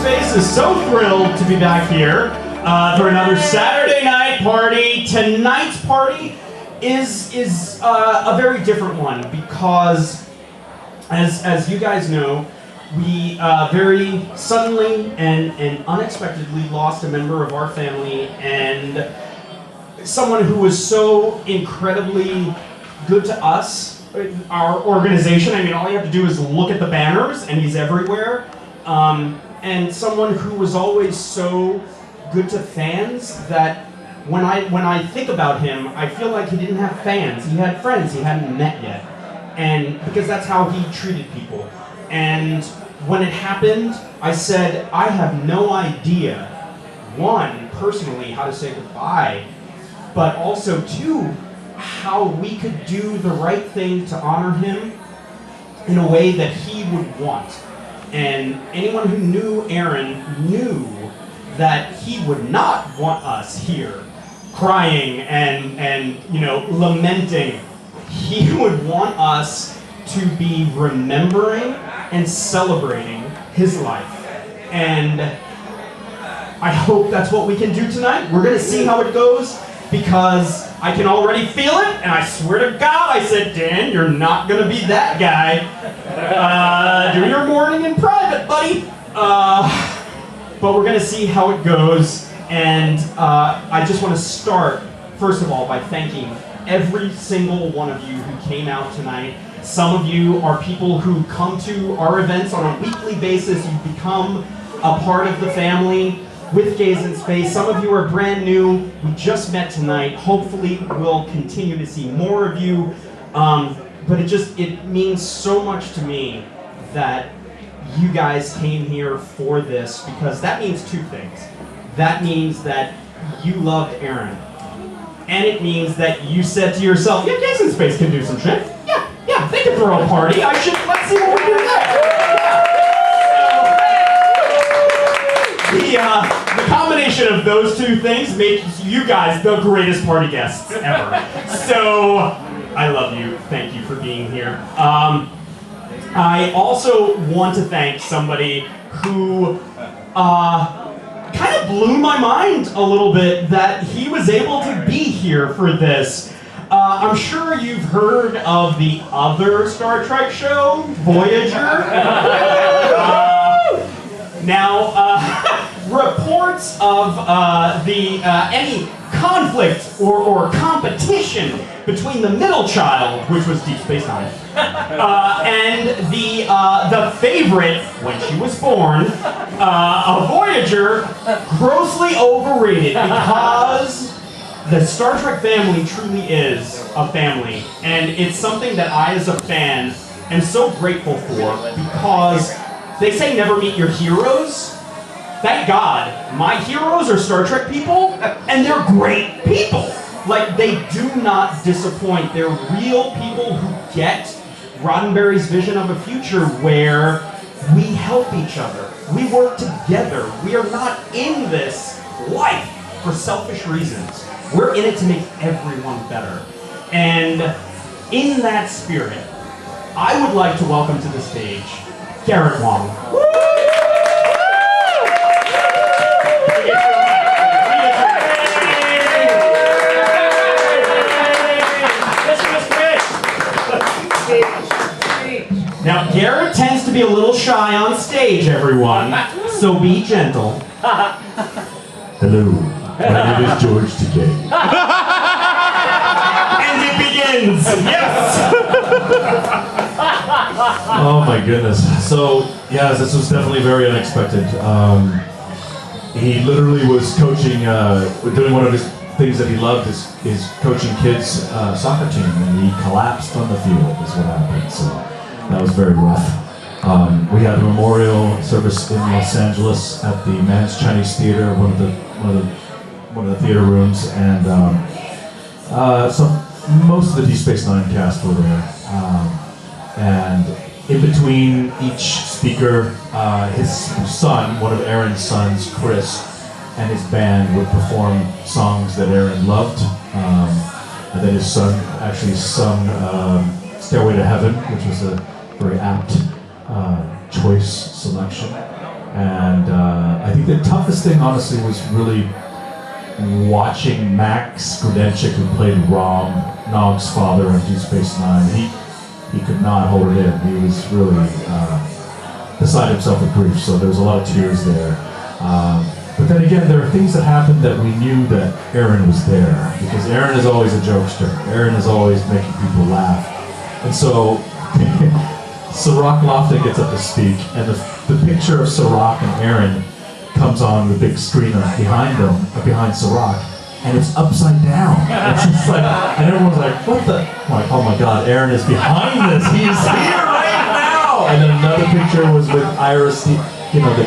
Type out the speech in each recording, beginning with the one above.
Space is so thrilled to be back here for another Saturday night party. Tonight's party is a very different one because, as you guys know, we very suddenly and unexpectedly lost a member of our family and someone who was so incredibly good to us, our organization. I mean, all you have to do is look at the banners and he's everywhere. And someone who was always so good to fans that when I think about him, I feel like he didn't have fans. He had friends he hadn't met yet. And because that's how he treated people. And when it happened, I said, I have no idea, one, personally, how to say goodbye, but also, two, how we could do the right thing to honor him in a way that he would want. And anyone who knew Aron knew that he would not want us here crying and lamenting. He would want us to be remembering and celebrating his life. And I hope that's what we can do tonight. We're going to see how it goes because I can already feel it, and I swear to God, I said, Dan, you're not going to be that guy. Do your mourning in private, buddy. But we're going to see how it goes, and I just want to start, first of all, by thanking every single one of you who came out tonight. Some of you are people who come to our events on a weekly basis. You've become a part of the family with Gaze in Space. Some of you are brand new. We just met tonight. Hopefully we'll continue to see more of you. But it means so much to me that you guys came here for this, because that means two things. That means that you loved Aron. And it means that you said to yourself, yeah, Gaze in Space can do some shit. Yeah, they can throw a party. Let's see what we're doing there. The combination of those two things makes you guys the greatest party guests ever. So, I love you. Thank you for being here. I also want to thank somebody who kind of blew my mind a little bit that he was able to be here for this. I'm sure you've heard of the other Star Trek show, Voyager. Reports of any conflict or competition between the middle child, which was Deep Space Nine, and the favorite, when she was born, a Voyager, grossly overrated because the Star Trek family truly is a family, and it's something that I, as a fan, am so grateful for, because they say never meet your heroes. Thank God, my heroes are Star Trek people, and they're great people. Like, they do not disappoint. They're real people who get Roddenberry's vision of a future where we help each other. We work together. We are not in this life for selfish reasons. We're in it to make everyone better. And in that spirit, I would like to welcome to the stage Garrett Wang. Now, Garrett tends to be a little shy on stage, everyone, so be gentle. Hello, my name is George Takei. And it begins! Yes! Oh my goodness. So, yeah, this was definitely very unexpected. He literally was coaching, doing one of his things that he loved is coaching kids' soccer team, and he collapsed on the field is what happened. So that was very rough. We had a memorial service in Los Angeles at the Man's Chinese Theater, one of the theater rooms, and so most of the Deep Space Nine cast were there. And in between each speaker, his son, one of Aron's sons, Chris, and his band would perform songs that Aron loved. And then his son actually sung Stairway to Heaven, which was a very apt choice selection. And I think the toughest thing, honestly, was really watching Max Grudenchik, who played Rom, Nog's father on Deep Space Nine. He could not hold it in. He was really beside himself with grief, so there was a lot of tears there. But then again, there are things that happened that we knew that Aron was there, because Aron is always a jokester. Aron is always making people laugh. And so Sirach Lofton gets up to speak, and the picture of Sirach and Aron comes on the big screen behind them, behind Sirach, and it's upside down. It's just like, and everyone's like, what the? I'm like, oh my God, Aron is behind this. He is here right now. And then another picture was with Iris, the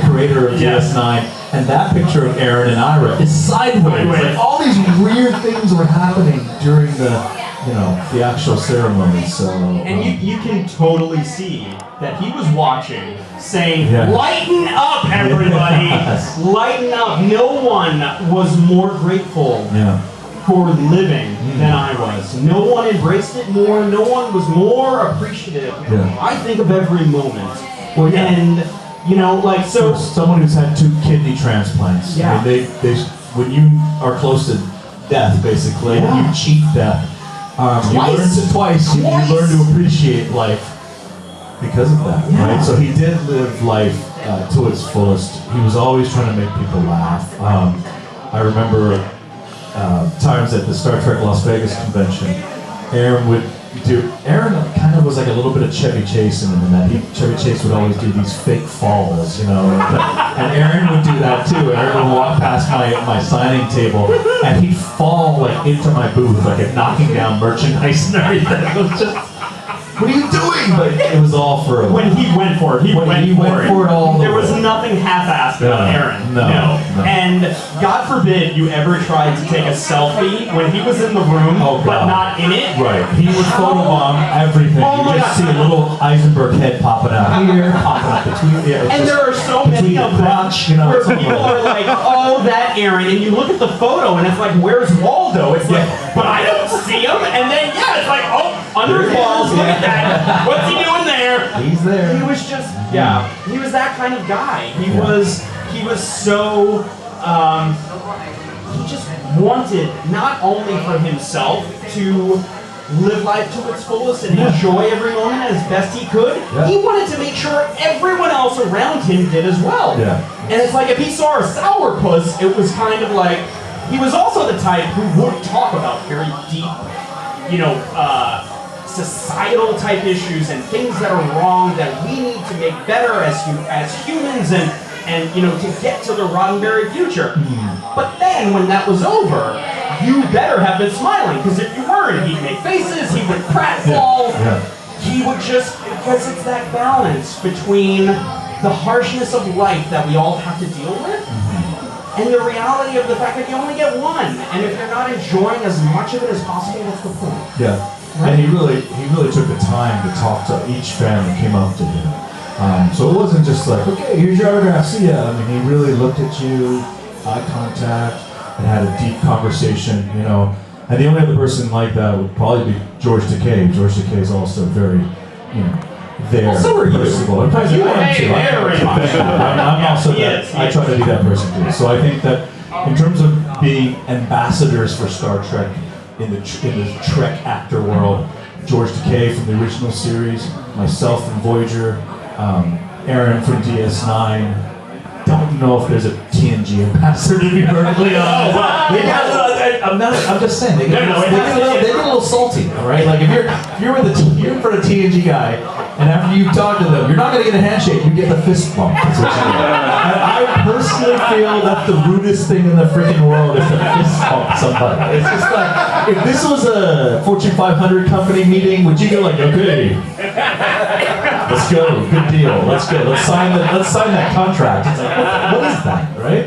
creator of DS9, and that picture of Aron and Ira is sideways. Like, all these weird things were happening during the actual ceremony. So, and you can totally see that he was watching, saying, lighten up, everybody! Yes. Lighten up! No one was more grateful for living than I was. No one embraced it more. No one was more appreciative. I think of every moment. Well, and, so... For someone who's had 2 kidney transplants, I mean, they when you are close to death, basically, you cheat death. You learn to appreciate life because of that, right? So he did live life to its fullest. He was always trying to make people laugh. I remember times at the Star Trek Las Vegas convention, Aron kind of was like a little bit of Chevy Chase in him, in that Chevy Chase would always do these fake falls, and Aron would do that too. Aron would walk past my signing table, and he'd fall like into my booth, like knocking down merchandise and everything. It was just, what are you doing? But it was all for a... When he went for it, he went for it all. There was nothing half-assed about Aron. No. And God forbid you ever tried to take a selfie when he was in the room, but not in it. Right. He would photobomb everything. You just see a little Eisenberg head popping out here, popping out between the... And there are so many of them where people are like, oh, that Aron. And you look at the photo and it's like, where's Waldo? It's like, but I don't see him. And then, it's like, oh, under his walls, look at that. What's he doing there? He's there. He was just, he was that kind of guy. He was so, he just wanted not only for himself to live life to its fullest and enjoy every moment as best he could, he wanted to make sure everyone else around him did as well. And it's like, if he saw a sourpuss, it was kind of like, he was also the type who would talk about very deep, societal type issues and things that are wrong that we need to make better as humans and to get to the Roddenberry future. But then when that was over, you better have been smiling, because if you weren't, he'd make faces, he would pratfall, he would just, because it's that balance between the harshness of life that we all have to deal with and the reality of the fact that you only get one, and if you're not enjoying as much of it as possible, what's the point? And he really took the time to talk to each fan that came up to him. So it wasn't just like, okay, here's your autograph, see ya. I mean, he really looked at you, eye contact, and had a deep conversation, And the only other person like that would probably be George Takei. George Takei is also very, there. Well, so are you. Personable. I'm also that. I try to be that person too. So I think that in terms of being ambassadors for Star Trek in the Trek actor world, George Takei from the original series, myself from Voyager, Aron from DS9. Don't know if there's a TNG ambassador, to be perfectly honest. I'm just saying they get a little salty, all right? Like if you're in front of a TNG guy, and after you talk to them, you're not going to get a handshake. You get the fist bump. That's what you get. And I personally feel that's the rudest thing in the freaking world is to fist bump somebody. It's just like, if this was a Fortune 500 company meeting, would you go like, okay, let's go, good deal, let's go, let's sign that contract. It's like, what is that, right?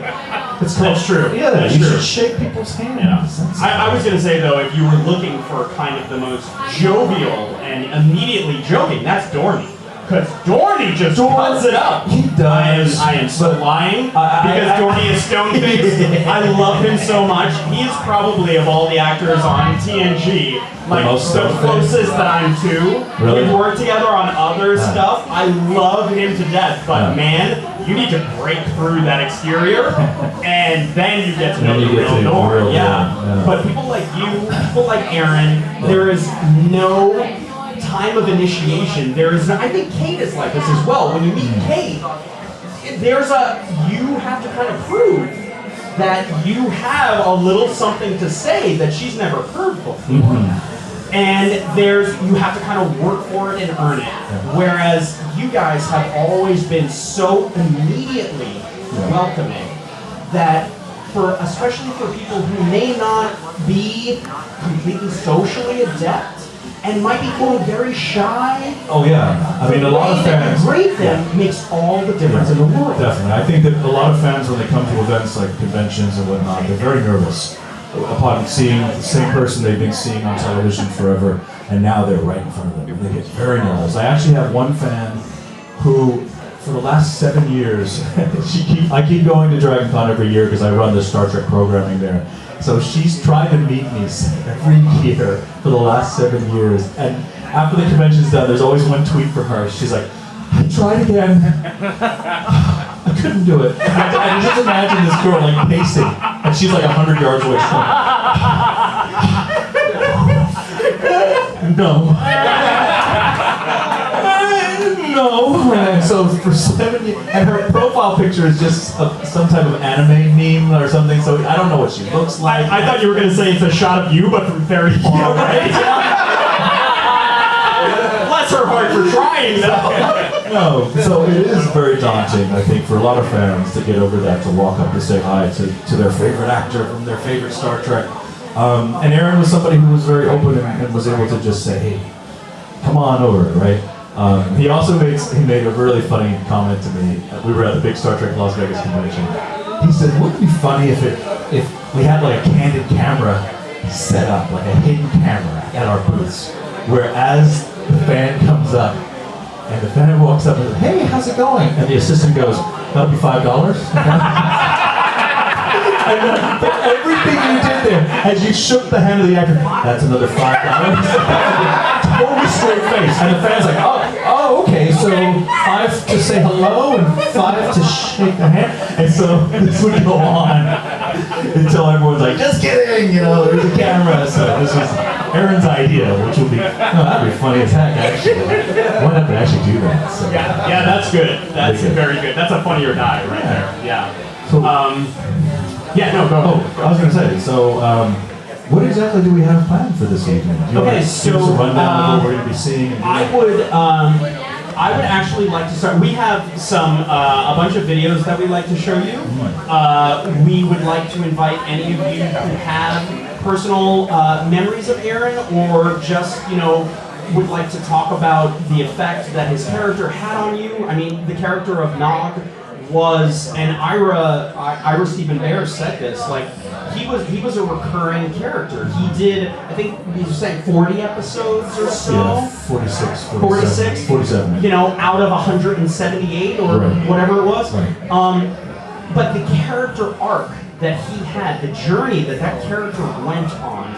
That's true. Yeah, that's you true. should shake people's hands. I was going to say, though, if you were looking for kind of the most jovial and immediately joking, that's Dorney. Because Dorney just cuts it up. He does. I am so lying because Dorney is stone-faced. I love him so much. He is probably, of all the actors on TNG, like the closest that I'm to. Really? We've worked together on other stuff. I love him to death. But man, you need to break through that exterior, and then you get to know the real Norm. Yeah. But people like you, people like Aron, there is no time of initiation. There is, I think Kate is like this as well. When you meet Kate, you have to kind of prove that you have a little something to say that she's never heard before. And you have to kind of work for it and earn it. Whereas you guys have always been so immediately welcoming that especially for people who may not be completely socially adept and might be feeling very shy. Oh yeah, I mean a lot of fans. The way that you grade them makes all the difference in the world. Definitely, I think that a lot of fans, when they come to events like conventions and whatnot, they're very nervous upon seeing the same person they've been seeing on television forever, and now they're right in front of them. They get very nervous. I actually have one fan who, for the last 7 years, I keep going to DragonCon every year because I run the Star Trek programming there. So she's tried to meet me every year for the last 7 years. And after the convention's done, there's always one tweet from her. She's like, I tried again. I couldn't do it. I just imagine this girl like pacing, and she's like 100 yards away from me. No. No. So for 7 years, and her profile picture is just some type of anime meme or something. So I don't know what she looks like. I thought you were going to say it's a shot of you, but from very far away. Bless her heart for trying, though. No, so it is very daunting, I think, for a lot of fans to get over that, to walk up to say hi to their favorite actor from their favorite Star Trek. And Aron was somebody who was very open and was able to just say, hey, come on over, right? He also made a really funny comment to me. We were at the big Star Trek Las Vegas convention. He said, wouldn't it be funny if we had like a candid camera set up, like a hidden camera at our booths, where as the fan comes up, and the fan walks up and says, hey, how's it going? And the assistant goes, that'll be $5. And everything you did there, as you shook the hand of the actor, that's another $5. Totally straight face. And the fan's like, oh, okay, so 5 to say hello and 5 to shake the hand. And so this would go on until everyone's like, just kidding, there's a camera. So this was Aron's idea, which would be, that'd be funny as heck, actually. Why not actually do that? So, yeah, that's good. That's very good. That's a funny or die right there. Yeah. So, go. I was going to say, so what exactly do we have planned for this evening? Do you want to give us a rundown of what we're going to be seeing? I would actually like to start. We have a bunch of videos that we'd like to show you. We would like to invite any of you who have personal memories of Aron, or just, would like to talk about the effect that his character had on you. I mean, the character of Nog was, and Ira Stephen Bear said this, like, he was a recurring character. He did, I think he was saying 40 episodes or so. Yeah, 46. 47. Out of 178 or whatever it was. Right. But the character arc that he had, the journey that character went on,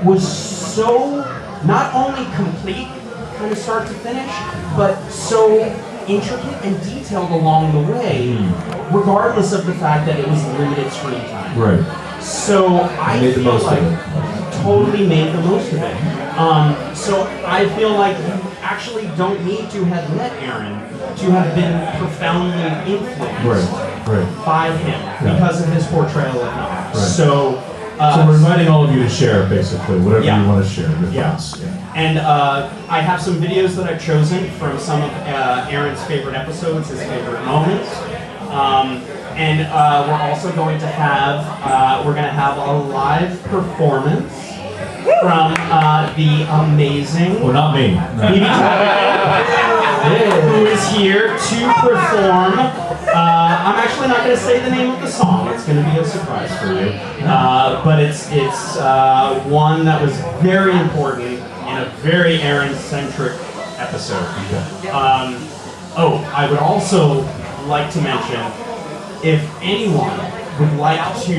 was so not only complete, kind of start to finish, but so intricate and detailed along the way, regardless of the fact that it was limited screen time. Right. So I feel like totally made the most of it. So I feel like you actually don't need to have met Aron to have been profoundly influenced by him because of his portrayal of Nog. Right. So we're inviting all of you to share, basically, whatever you want to share with us. And I have some videos that I've chosen from some of Aron's favorite episodes, his favorite moments. And we're also going to have a live performance from the amazing Well, not me. Bebe Tabickman, who is here to perform. I'm actually not going to say the name of the song. It's going to be a surprise for you. But it's one that was very important in a very Aron-centric episode. I would also like to mention, if anyone would like to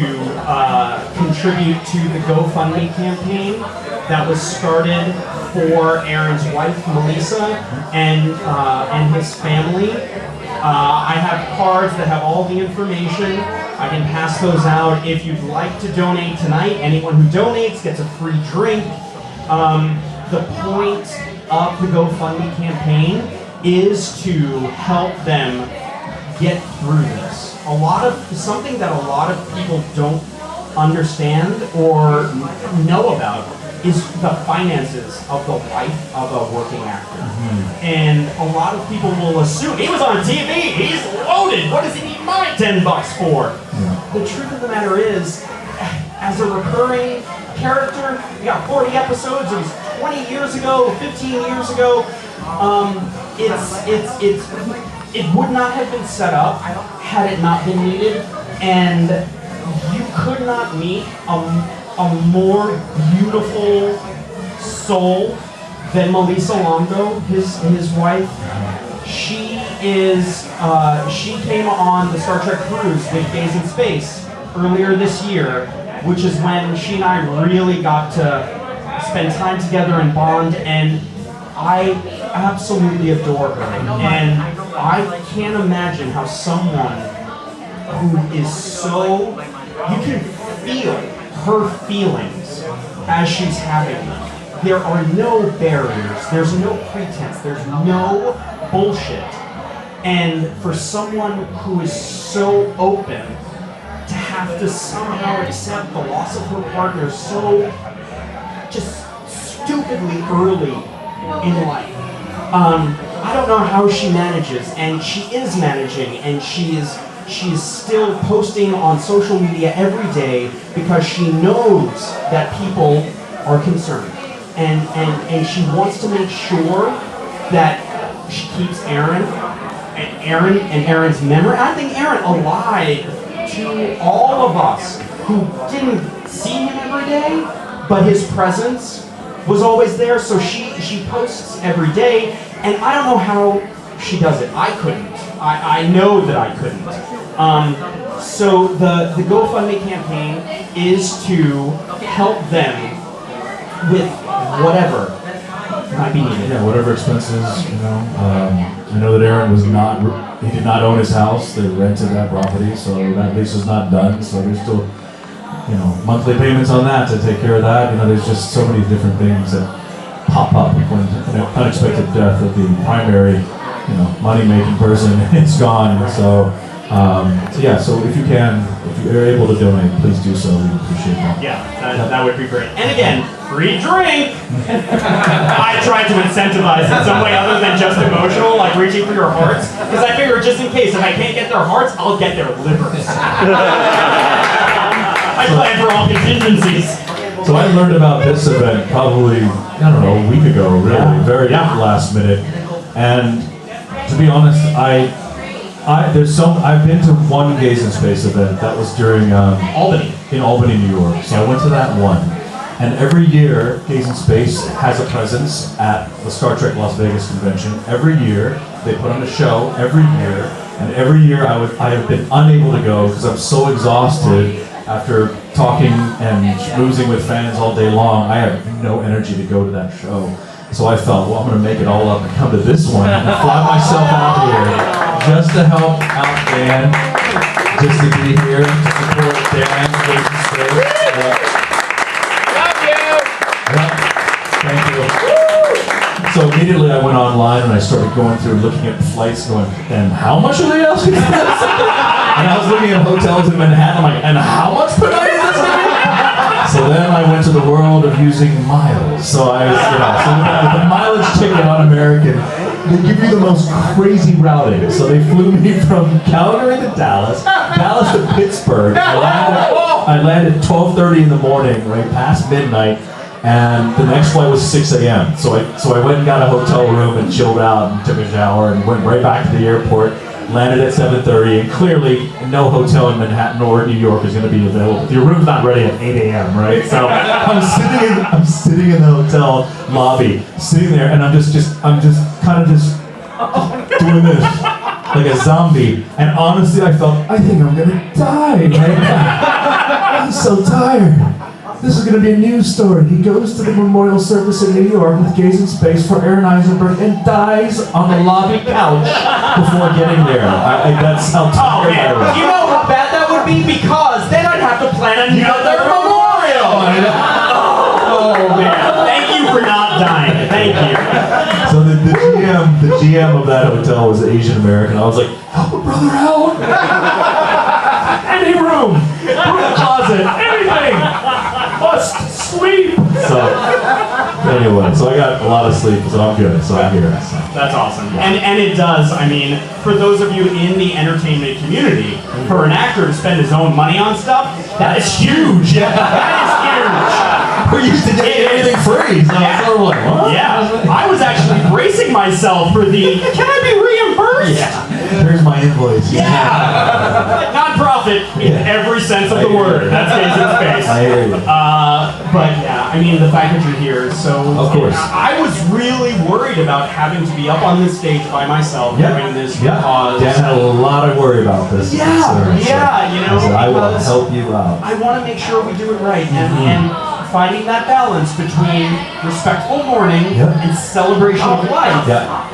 contribute to the GoFundMe campaign that was started for Aron's wife, Melissa, and his family, I have cards that have all the information. I can pass those out if you'd like to donate tonight. Anyone who donates gets a free drink. The point of the GoFundMe campaign is to help them get through this. Something that a lot of people don't understand or know about is the finances of the life of a working actor. Mm-hmm. And a lot of people will assume, he was on TV, he's loaded, what does he need my $10 for? Yeah. The truth of the matter is, as a recurring character, we got 40 episodes, it was 20 years ago, 15 years ago, it would not have been set up had it not been needed, and you could not meet a more beautiful soul than Melissa Longo, his wife. She came on the Star Trek cruise with Gaze in Space earlier this year, which is when she and I really got to spend time together and bond, and I absolutely adore her. And I can't imagine how someone who is so, you can feel her feelings as she's having them. There are no barriers, there's no pretense, there's no bullshit. And for someone who is so open to have to somehow accept the loss of her partner so just stupidly early in life. I don't know how she manages, and she is managing, and she is still posting on social media every day because she knows that people are concerned, and she wants to make sure that she keeps Aron and Aron's memory. I think Aron alive to all of us who didn't see him every day, but his presence was always there. So she posts every day, and I don't know how she does it. I couldn't. I know that I couldn't. So the GoFundMe campaign is to help them with whatever might be needed. Yeah, whatever expenses, I know that Aron he did not own his house. They rented that property, so that lease is not done. So there's still, monthly payments on that to take care of that. There's just so many different things that pop up when an unexpected death of the primary, money-making person is gone. So if you're able to donate, please do so. We appreciate that. Yeah, that would be great. And again, free drink. I tried to incentivize in some way other than just emotional, like reaching for your hearts, because I figure just in case, if I can't get their hearts, I'll get their livers. I plan for all contingencies. So I learned about this event probably, a week ago, really, very last minute. And to be honest, I've been to one Gaze in Space event. That was during in Albany, New York. So I went to that one. And every year, Gaze in Space has a presence at the Star Trek Las Vegas convention. Every year, they put on a show every year. And every year I have been unable to go because I'm so exhausted after talking and schmoozing with fans all day long. I have no energy to go to that show. So I thought, I'm going to make it all up and come to this one and fly myself out here just to help out Dan, just to be here to support Dan. Thank you. So immediately I went online and I started going through, looking at flights, going, and how much are they asking for this? And I was looking at hotels in Manhattan, I'm like, and how much per night is this going to be? So then I went to the world of using miles. So I was, so with the mileage ticket on American, they give you the most crazy routing. So they flew me from Calgary to Dallas to Pittsburgh. I landed 12:30 in the morning, right past midnight. And the next flight was 6 a.m. So I went and got a hotel room and chilled out and took a shower and went right back to the airport, landed at 7:30, and clearly no hotel in Manhattan or New York is going to be available. Your room's not ready at 8 a.m., right? So I'm sitting in the hotel lobby, sitting there, and I'm just kind of doing this like a zombie. And honestly, I think I'm going to die right now. I'm so tired. this is going to be a news story. He goes to the memorial service in New York with Gaze in Space for Aron Eisenberg and dies on the lobby couch before getting there. That's how tired I was. You know how bad that would be? Because then I'd have to plan another memorial! Oh man, thank you for not dying. Thank you. So the GM of that hotel was Asian American. I was like, help a brother out! Any room! Broom closet! Anything! Must sleep! So, anyway, so I got a lot of sleep, so I'm good. So I'm here. So. That's awesome. And it does, I mean, for those of you in the entertainment community, for an actor to spend his own money on stuff, that is huge! That is huge! We're used to getting everything free, so Yeah. I'm like, what? Yeah, I was actually bracing myself for the, can I be reimbursed? Yeah. Here's my invoice. Yeah! Non-profit in every sense of the word. That's Gaze in Space. I hear you. But yeah, I mean, the fact that you're here, so... Of course. I was really worried about having to be up on this stage by myself doing this because... Dan had a lot of worry about this. Yeah, you know, I said, I will because help you out. I want to make sure we do it right, and finding that balance between respectful mourning and celebration of life. Yeah.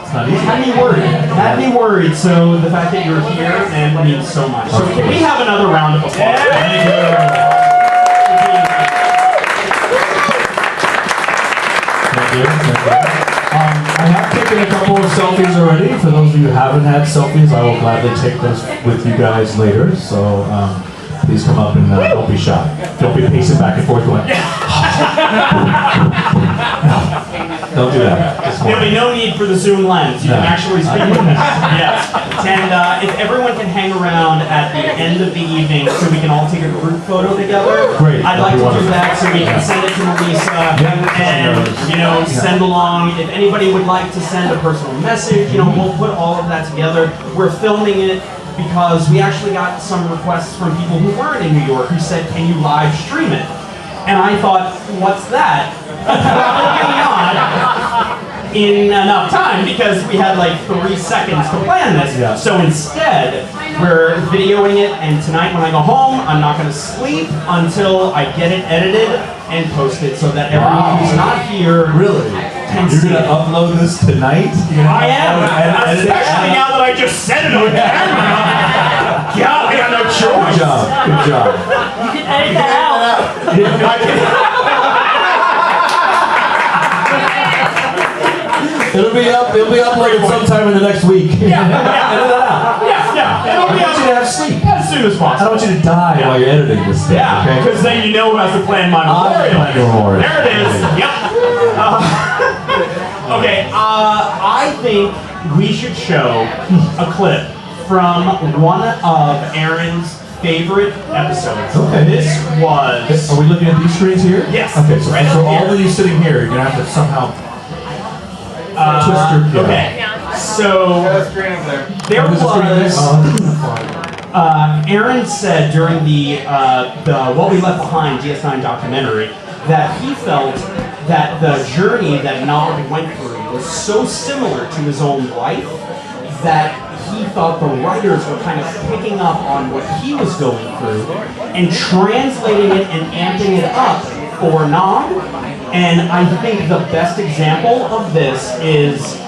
It's not easy. Had me worried. So the fact that you're here and means so much. So can we have another round of applause? Thank you. I have taken a couple of selfies already. For those of you who haven't had selfies, I will gladly take those with you guys later. So please come up and don't be shy. Don't be pacing back and forth going, no, don't do that. There'll be no need for the zoom lens. You can actually speak with us. Yes. And if everyone can hang around at the end of the evening so we can all take a group photo together, Great. I'd like to do that so we can send it to Melissa and, you know, send along. If anybody would like to send a personal message, you know, we'll put all of that together. We're filming it because we actually got some requests from people who weren't in New York who said, can you live stream it? And I thought, what's that? Probably not in enough time because we had like 3 seconds to plan this. Yeah. So instead, we're videoing it, and tonight when I go home, I'm not going to sleep until I get it edited and posted so that everyone who's not here can You're see going to it. upload this tonight? I am, especially now that I just said it on camera. God, I got no choice. Good job. Good job. You can edit that out. It'll be up like sometime in the next week. Yeah. I want you to have sleep. As soon as I possible. don't want you to die while you're editing this thing. Yeah, okay? because then you know who has to plan my memorial. There it is. Yep. Okay. I think we should show a clip from one of Aron's favorite episodes. Okay. This was. Are we looking at these screens here? Yes. Okay, so Right for up all here. of you sitting here, you're going to have to somehow twist your... Okay. So there There's a screen there? was. Aron said during the What We Left Behind DS9 documentary that he felt that the journey that Nog went through was so similar to his own life that he thought the writers were kind of picking up on what he was going through and translating it and amping it up for Nog. And I think the best example of this is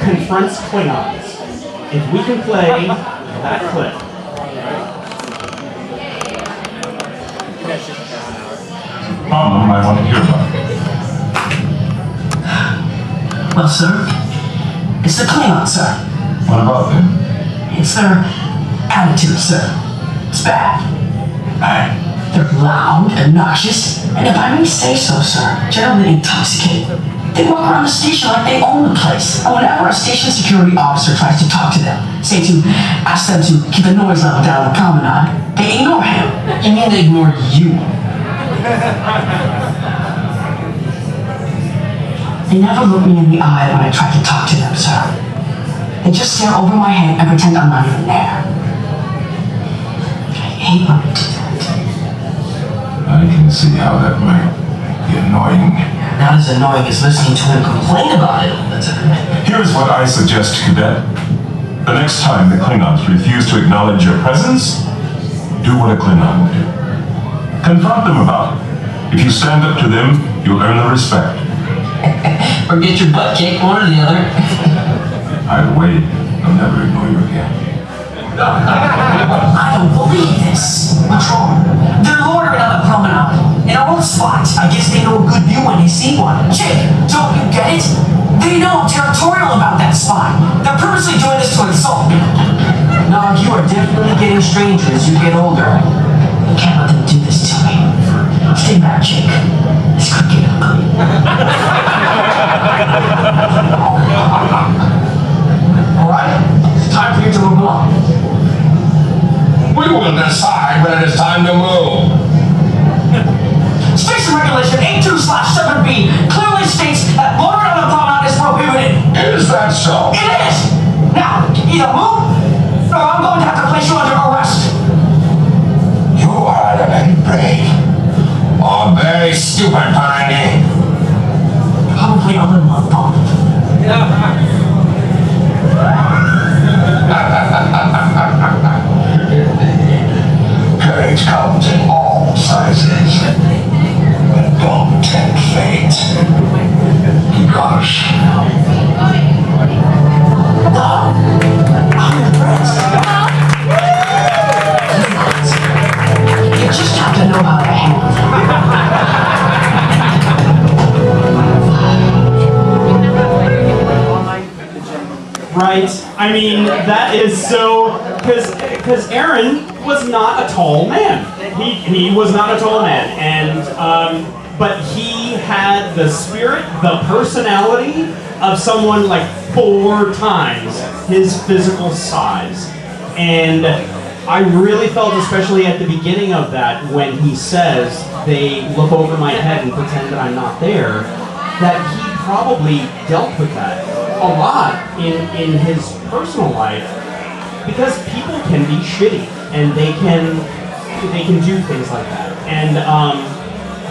Confronts Klingons. If we can play that clip. Problem I want to hear about. Well, sir, it's the Klingons, sir. What about them? It's their attitude, sir. It's bad. Bang. They're loud, obnoxious, and if I may say so, sir, generally intoxicated. They walk around the station like they own the place. And whenever a station security officer tries to talk to them, say to ask them to keep the noise level down the promenade, they ignore him. You mean they ignore you? They never look me in the eye when I try to talk to them, sir. They just stare over my head and pretend I'm not even there. I hate when they do that. I can see how that might be annoying. Not as annoying as listening to him complain about it all the time. Here's what I suggest, Cadet. The next time the Klingons refuse to acknowledge your presence, do what a Klingon would do. Confront them about it. If you stand up to them, you'll earn their respect. Or get your butt kicked, one or the other. I'll wait. I'll never ignore you again. I don't believe this. What's wrong? They're loitering on the promenade. In our own spots. I guess they know a good view when they see one. Jake, don't you get it? They know I'm territorial about that spot. They're purposely doing this to insult me. No, you are definitely getting stranger as you get older. I can't let them do this to me. Stay back, Jake. This could get ugly. Alright, it's time for you to move along. We will decide when it is time to move. Station regulation 82/7B clearly states that loitering on the promenade is prohibited. Is that so? It is! Now, either move, or I'm going to have to place you under arrest. You are very brave. Or very stupid, Tiny. Probably a little of both. Courage comes in all sizes. But don't tempt fate. Gosh. I'm impressed. You just have to know how to handle them. Right? I mean, that is so, because Aron was not a tall man. He was not a tall man, and but he had the spirit, the personality of someone like 4 times his physical size. And I really felt, especially at the beginning of that, when he says they look over my head and pretend that I'm not there, that he probably dealt with that a lot in his personal life, because people can be shitty and they can do things like that. And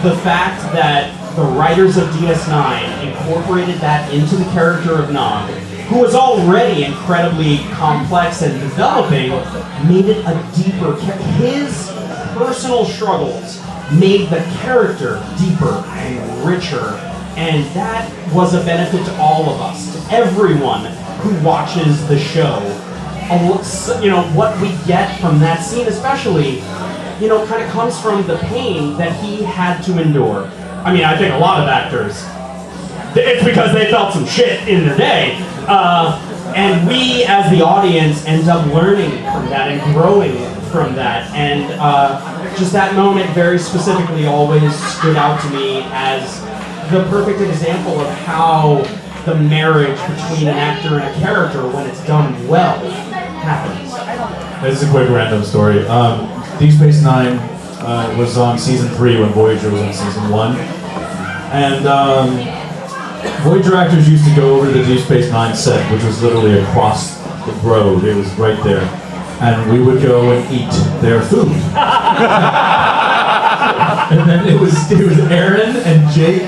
the fact that the writers of DS9 incorporated that into the character of Nog, who was already incredibly complex and developing, made it a deeper. His personal struggles made the character deeper and richer. And that was a benefit to all of us, to everyone who watches the show. You know, what we get from that scene especially, you know, kind of comes from the pain that he had to endure. I mean, I think a lot of actors, it's because they felt some shit in their day. And we, as the audience, end up learning from that and growing from that. And just that moment very specifically always stood out to me as the perfect example of how the marriage between an actor and a character, when it's done well, happens. This is a quick random story. Deep Space Nine was on season 3 when Voyager was on season 1. And Voyager actors used to go over to the Deep Space Nine set, which was literally across the road. It was right there. And we would go and eat their food. And then it was Aron and Jake.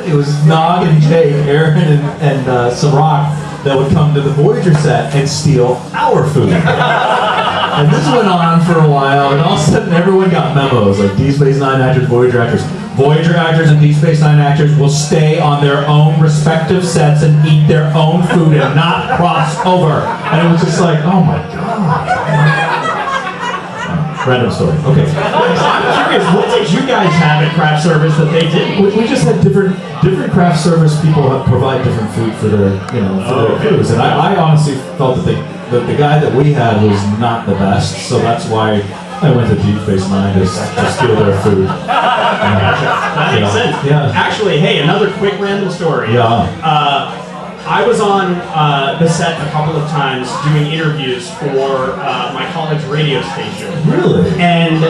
It was Nog and Jake, Aron and Sirach, that would come to the Voyager set and steal our food. And this went on for a while, and all of a sudden everyone got memos, like Deep Space Nine actors, Voyager actors. Voyager actors and Deep Space Nine actors will stay on their own respective sets and eat their own food and not cross over. And it was just like, oh my god. Random story. Okay. I'm curious, what did you guys have at craft service that they didn't? We just had different craft service people provide different food for their crews, and I honestly felt that the guy that we had was not the best, so that's why I went to Deep Space Nine to steal their food. That makes sense. Yeah. Actually, hey, another quick random story. Yeah. I was on the set a couple of times doing interviews for my college radio station. Really? And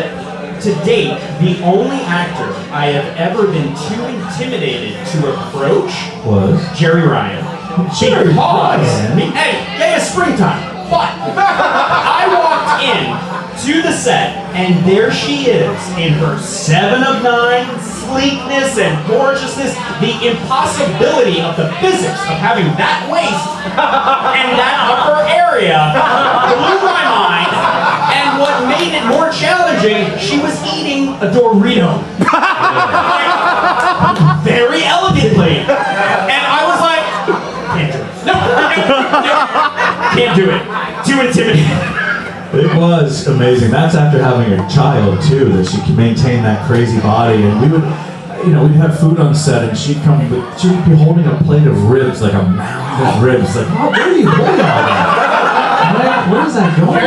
to date, the only actor I have ever been too intimidated to approach Was Jerry Ryan. Jerry Because, Ryan? hey, it's springtime. But I walked in to the set, and there she is in her 7 of 9 sleekness and gorgeousness. The impossibility of the physics of having that waist and that upper area blew my mind. And what made it more challenging, she was eating a Dorito. Very elegantly. And I was like, can't do it. No. Can't do it. Too intimidating. It was amazing. That's after having a child too, that she could maintain that crazy body. And we would, we'd have food on set, and she'd be holding a plate of ribs, like a mound of ribs. Like, oh, where are you holding all that? Where is that going to?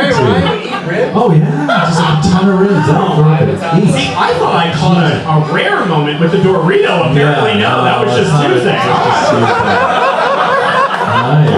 Eat ribs? Oh yeah, just like a ton of ribs. See, I thought I caught a rare moment with the Dorito. Apparently, no, that was just Tuesday. Nice.